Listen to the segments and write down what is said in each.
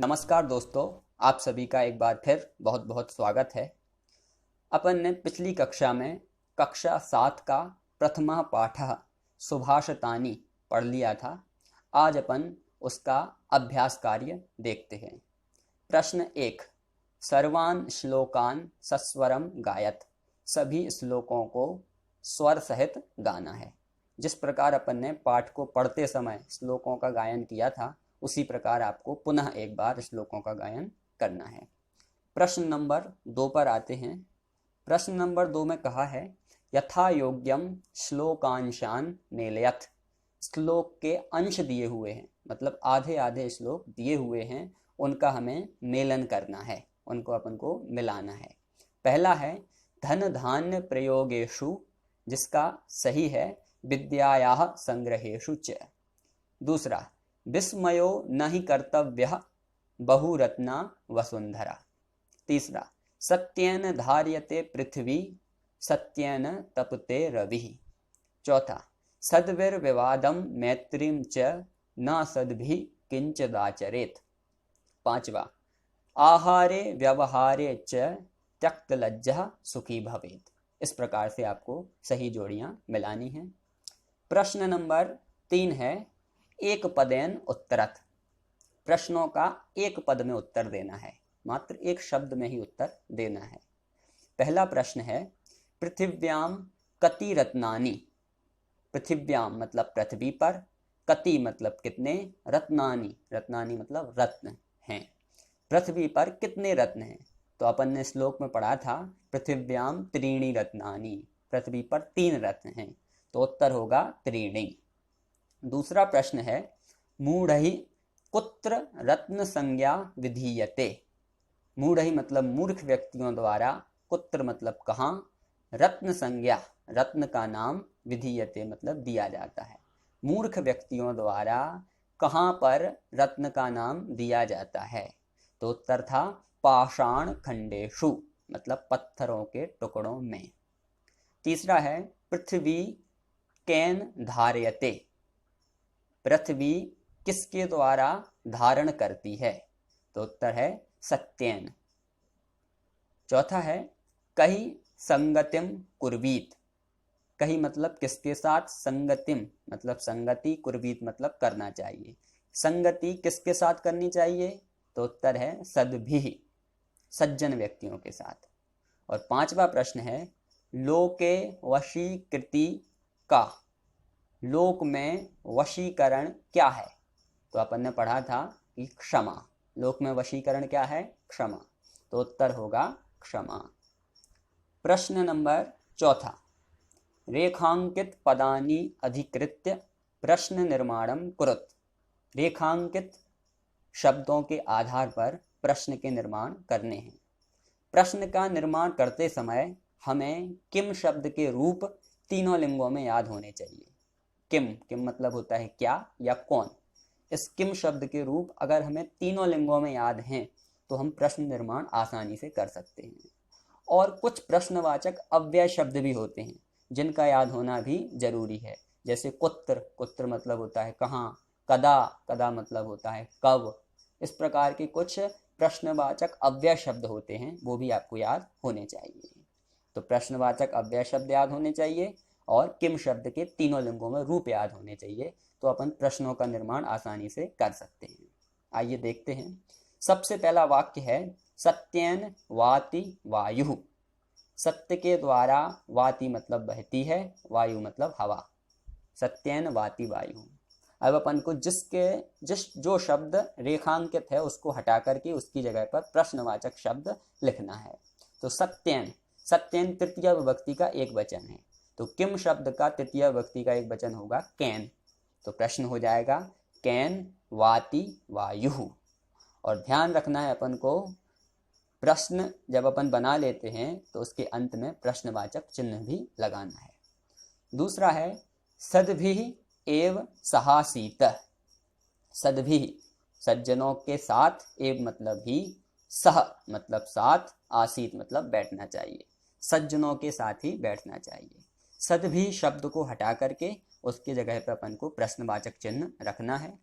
नमस्कार दोस्तों, आप सभी का एक बार फिर बहुत बहुत स्वागत है। अपन ने पिछली कक्षा में कक्षा 7 का प्रथमा पाठः सुभाषितानि पढ़ लिया था। आज अपन उसका अभ्यास कार्य देखते हैं। प्रश्न 1, सर्वान् श्लोकान् सस्वरम गायत। सभी श्लोकों को स्वर सहित गाना है। जिस प्रकार अपन ने पाठ को पढ़ते समय श्लोकों का गायन किया था, उसी प्रकार आपको पुनः एक बार श्लोकों का गायन करना है। प्रश्न नंबर 2 पर आते हैं। प्रश्न नंबर 2 में कहा है, यथा योग्यम श्लोकांशान मेलयथ। श्लोक के अंश दिए हुए हैं, मतलब आधे आधे श्लोक दिए हुए हैं, उनका हमें मेलन करना है, उनको अपन को मिलाना है। पहला है धन धान्य प्रयोगेषु, जिसका सही है विद्यायाः संग्रहेषु च। दूसरा, विस्मयो न हि कर्तव्यः बहुरत्ना वसुंधरा। तीसरा, सत्येन धार्यते पृथ्वी सत्येन तपते रविः। चौथा, सद्विर्विवादं मैत्रीं च न सद्भिः किंचिदाचरेत्। पांचवा, आहारे व्यवहारे च त्यक्तलज्जः सुखी भवेत्। इस प्रकार से आपको सही जोड़ियां मिलानी हैं। प्रश्न नंबर 3 है, एक पदेन उत्तरत। प्रश्नों का एक पद में उत्तर देना है, मात्र एक शब्द में ही उत्तर देना है। पहला प्रश्न है, पृथिव्याम कति रत्नानि। पृथिव्याम मतलब पृथ्वी पर, कति मतलब कितने, रत्नानि, रत्नानि मतलब रत्न हैं। पृथ्वी पर कितने रत्न हैं? तो अपन ने श्लोक में पढ़ा था पृथिव्याम त्रीणि रत्नानि, पृथ्वी पर 3 रत्न हैं, तो उत्तर होगा त्रीणि। दूसरा प्रश्न है, मूढ़हि कुत्र रत्न संज्ञा विधीयते। मूढ़हि मतलब मूर्ख व्यक्तियों द्वारा, कुत्र मतलब कहाँ, रत्न संज्ञा रत्न का नाम, विधीयते मतलब दिया जाता है। मूर्ख व्यक्तियों द्वारा कहाँ पर रत्न का नाम दिया जाता है? तो उत्तर था पाषाण खंडेषु, मतलब पत्थरों के टुकड़ों में। तीसरा है, पृथ्वी केन धार्यते। पृथ्वी किसके द्वारा धारण करती है? तो उत्तर है सत्येन। चौथा है, कही संगतिम कुर्वीत। कही मतलब किसके साथ, संगतिम मतलब संगति, कुर्वीत मतलब करना चाहिए। संगति किसके साथ करनी चाहिए? तो उत्तर है सद्भिः, सज्जन व्यक्तियों के साथ। और पांचवा प्रश्न है, लोके वशीकृति का। लोक में वशीकरण क्या है? तो अपन ने पढ़ा था कि क्षमा। लोक में वशीकरण क्या है? क्षमा। तो उत्तर होगा क्षमा। प्रश्न नंबर 4, रेखांकित पदानि अधिकृत्य प्रश्न निर्माणम कुरुत। रेखांकित शब्दों के आधार पर प्रश्न के निर्माण करने हैं। प्रश्न का निर्माण करते समय हमें किम शब्द के रूप तीनों लिंगों में याद होने चाहिए। किम, किम मतलब होता है क्या या कौन। इस किम शब्द के रूप अगर हमें तीनों लिंगों में याद हैं, तो हम प्रश्न निर्माण आसानी से कर सकते हैं। और कुछ प्रश्नवाचक अव्यय शब्द भी होते हैं, जिनका याद होना भी जरूरी है। जैसे कुत्र, कुत्र मतलब होता है कहाँ, कदा, कदा मतलब होता है कब। इस प्रकार के कुछ प्रश्नवाचक अव्यय शब्द होते हैं, वो भी आपको याद होने चाहिए। तो प्रश्नवाचक अव्यय शब्द याद होने चाहिए और किम शब्द के तीनों लिंगों में रूप याद होने चाहिए, तो अपन प्रश्नों का निर्माण आसानी से कर सकते हैं। आइए देखते हैं। सबसे पहला वाक्य है, सत्येन वाति वायु। सत्य के द्वारा, वाति मतलब बहती है, वायु मतलब हवा। सत्येन वाति वायु। अब अपन को जो शब्द रेखांकित है उसको हटा करके उसकी जगह पर प्रश्नवाचक शब्द लिखना है। तो सत्येन, सत्येन तृतीय विभक्ति का एक वचन है, तो किम शब्द का तृतीय विभक्ति का एक वचन होगा कैन। तो प्रश्न हो जाएगा कैन वाति वायु। और ध्यान रखना है अपन को, प्रश्न जब अपन बना लेते हैं तो उसके अंत में प्रश्नवाचक चिन्ह भी लगाना है। दूसरा है, सद्भिः एव सहासीत। सद्भिः सज्जनों के साथ, एव मतलब ही, सह मतलब साथ, आसीत मतलब बैठना चाहिए। सज्जनों के साथ ही बैठना चाहिए। सद्भिः शब्द को हटा करके उसकी जगह पर अपन को प्रश्नवाचक चिन्ह रखना है।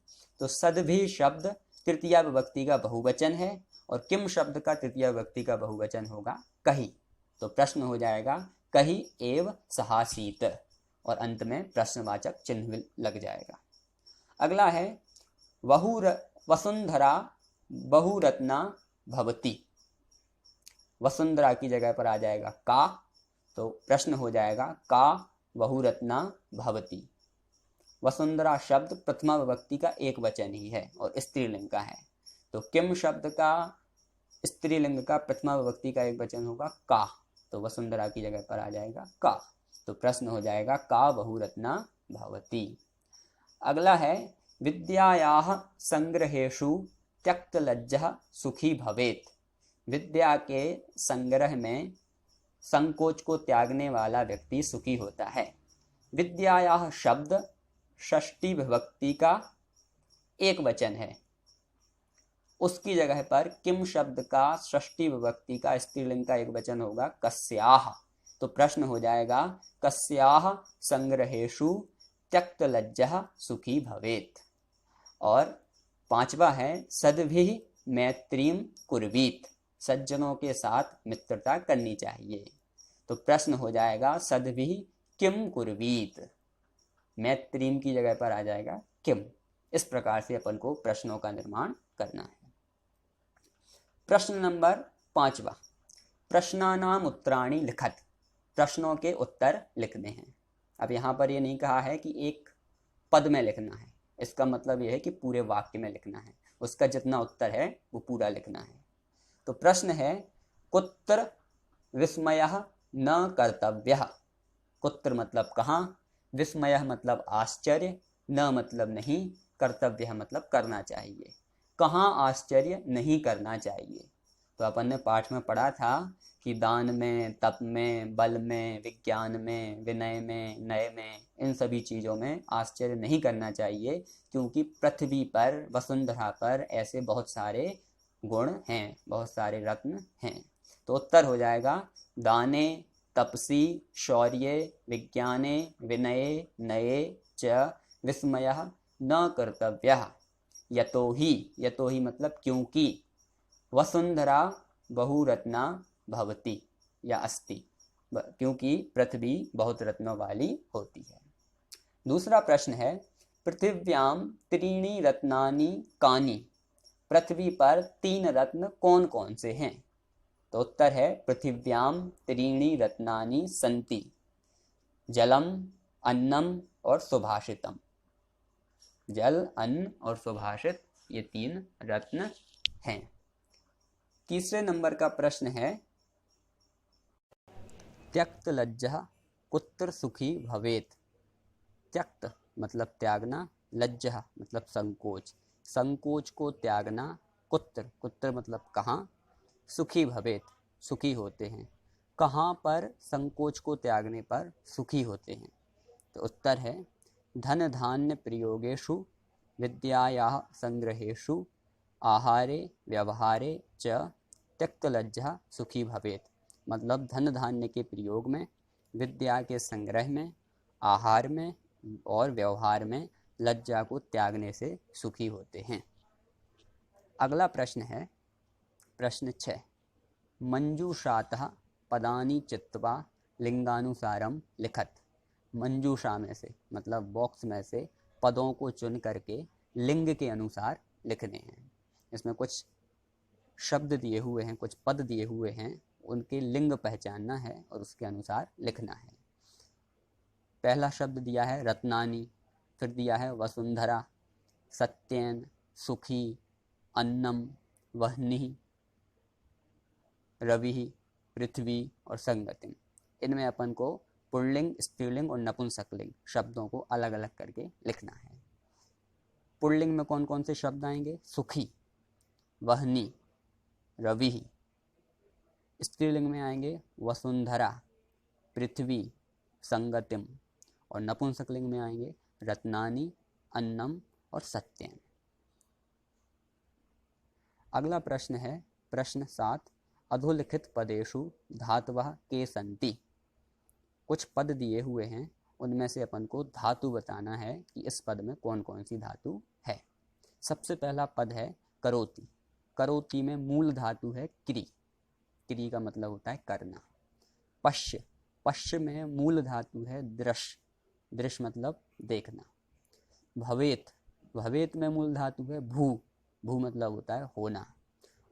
तो सद्भिः शब्द तृतीया विभक्ति का बहुवचन है और किम शब्द का तृतीया विभक्ति का बहुवचन होगा कही। तो प्रश्न हो जाएगा कही एव सहासीत और अंत में प्रश्नवाचक चिन्ह लग जाएगा। अगला है वसुंधरा बहुरत्ना भवती। वसुंधरा की जगह पर आ जाएगा का, तो प्रश्न हो जाएगा का बहुरत्ना भवती। वसुंधरा शब्द प्रथमा विभक्ति का एक वचन ही है और स्त्रीलिंग का है, तो किम शब्द का स्त्रीलिंग का प्रथमा विभक्ति का एक वचन होगा का, तो वसुंधरा की जगह पर आ जाएगा का। तो प्रश्न हो जाएगा का बहुरत्ना भवती। अगला है विद्यायाः संग्रहेषु त्यक्तलज्जः सुखी भवेत्। विद्या के संग्रह में संकोच को त्यागने वाला व्यक्ति सुखी होता है। विद्यायाः शब्द षष्ठी विभक्ति का एक वचन है, उसकी जगह पर किम शब्द का षष्ठी विभक्ति का स्त्रीलिंग का एक वचन होगा कस्याः। तो प्रश्न हो जाएगा कस्याः संग्रहेषु त्यक्तलज्जः सुखी भवेत्। और पांचवा है सद्भिः मैत्रीं कुर्वीत। सज्जनों के साथ मित्रता करनी चाहिए। तो प्रश्न हो जाएगा सद्भिः किम कुर्वीत, मैत्रीं की जगह पर आ जाएगा किम। इस प्रकार से अपन को प्रश्नों का निर्माण करना है। प्रश्न नंबर 5वां, प्रश्नानाम उत्तराणि लिखत। प्रश्नों के उत्तर लिखने हैं। अब यहाँ पर ये नहीं कहा है कि एक पद में लिखना है, इसका मतलब यह है कि पूरे वाक्य में लिखना है, उसका जितना उत्तर है वो पूरा लिखना है। तो प्रश्न है कुत्र विस्मयः न कर्तव्यः। कुत्र मतलब कहाँ, विस्मयः मतलब आश्चर्य, न मतलब नहीं, कर्तव्य मतलब करना चाहिए। कहाँ आश्चर्य नहीं करना चाहिए। तो अपन ने पाठ में पढ़ा था कि दान में, तप में, बल में, विज्ञान में, विनय में, नय में, इन सभी चीज़ों में आश्चर्य नहीं करना चाहिए, क्योंकि पृथ्वी पर, वसुंधरा पर ऐसे बहुत सारे गुण हैं, बहुत सारे रत्न हैं। तो उत्तर हो जाएगा दाने, तपसी, शौर्ये, विज्ञाने, विनये, नये च विस्मयः न कर्तव्यः। यतोहि मतलब क्योंकि, वसुंधरा बहुरत्ना भवति या अस्ति, क्योंकि पृथ्वी बहुत रत्नों वाली होती है। दूसरा प्रश्न है पृथिव्यां त्रीणि रत्नानि कानि। पृथ्वी पर 3 रत्न कौन कौन से हैं। तो उत्तर है पृथिव्यां त्रीणि रत्नानि सन्ति, जलम, अन्नम और सुभाषितम। जल, अन्न और सुभाषित, ये 3 रत्न हैं। तीसरे नंबर का प्रश्न है त्यक्त लज्जः कुत्र सुखी भवेत्। त्यक्त मतलब त्यागना, लज्जः मतलब संकोच, संकोच को त्यागना, कुत्र, कुत्र मतलब कहाँ, सुखी भवेत् सुखी होते हैं। कहाँ पर संकोच को त्यागने पर सुखी होते हैं। तो उत्तर है धन धान्य प्रयोगेषु, विद्यायाः संग्रहेषु, आहारे व्यवहारे च त्यक्तलज्जः सुखी भवेत्। मतलब धन धान्य के प्रयोग में, विद्या के संग्रह में, आहार में और व्यवहार में लज्जा को त्यागने से सुखी होते हैं। अगला प्रश्न है प्रश्न 6, मंजूषातः पदानि चित्वा लिंगानुसारम लिखत। मंजूषा में से मतलब बॉक्स में से पदों को चुन करके लिंग के अनुसार लिखने हैं। इसमें कुछ शब्द दिए हुए हैं, कुछ पद दिए हुए हैं, उनके लिंग पहचानना है और उसके अनुसार लिखना है। पहला शब्द दिया है रत्नानि, फिर दिया है वसुंधरा, सत्येन, सुखी, अन्नम, वह्निः, रविः, पृथ्वी और संगतिम। इनमें अपन को पुल्लिंग, स्त्रीलिंग और नपुंसकलिंग शब्दों को अलग अलग करके लिखना है। पुल्लिंग में कौन कौन से शब्द आएंगे, सुखी, वह्नि, रविः। स्त्रीलिंग में आएंगे वसुंधरा, पृथ्वी, संगतिम। और नपुंसकलिंग में आएंगे रत्नानि, अन्नम और सत्येन। अगला प्रश्न है प्रश्न 7, अधोलिखित पदेषु धातवः के सन्ति। कुछ पद दिए हुए हैं, उनमें से अपन को धातु बताना है कि इस पद में कौन कौन सी धातु है। सबसे पहला पद है करोति। करोति में मूल धातु है क्री, क्री का मतलब होता है करना। पश्य, पश्य में मूल धातु है दृश्य, दृश्य मतलब देखना। भवेत, भवेत में मूल धातु है भू, भू मतलब होता है होना।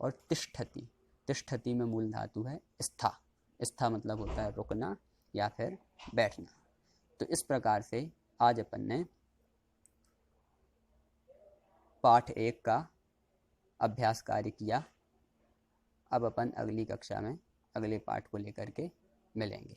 और तिष्ठति, तिष्ठति में मूल धातु है स्था, स्था मतलब होता है रुकना या फिर बैठना। तो इस प्रकार से आज अपन ने पाठ 1 का अभ्यास कार्य किया। अब अपन अगली कक्षा में अगले पाठ को लेकर के मिलेंगे।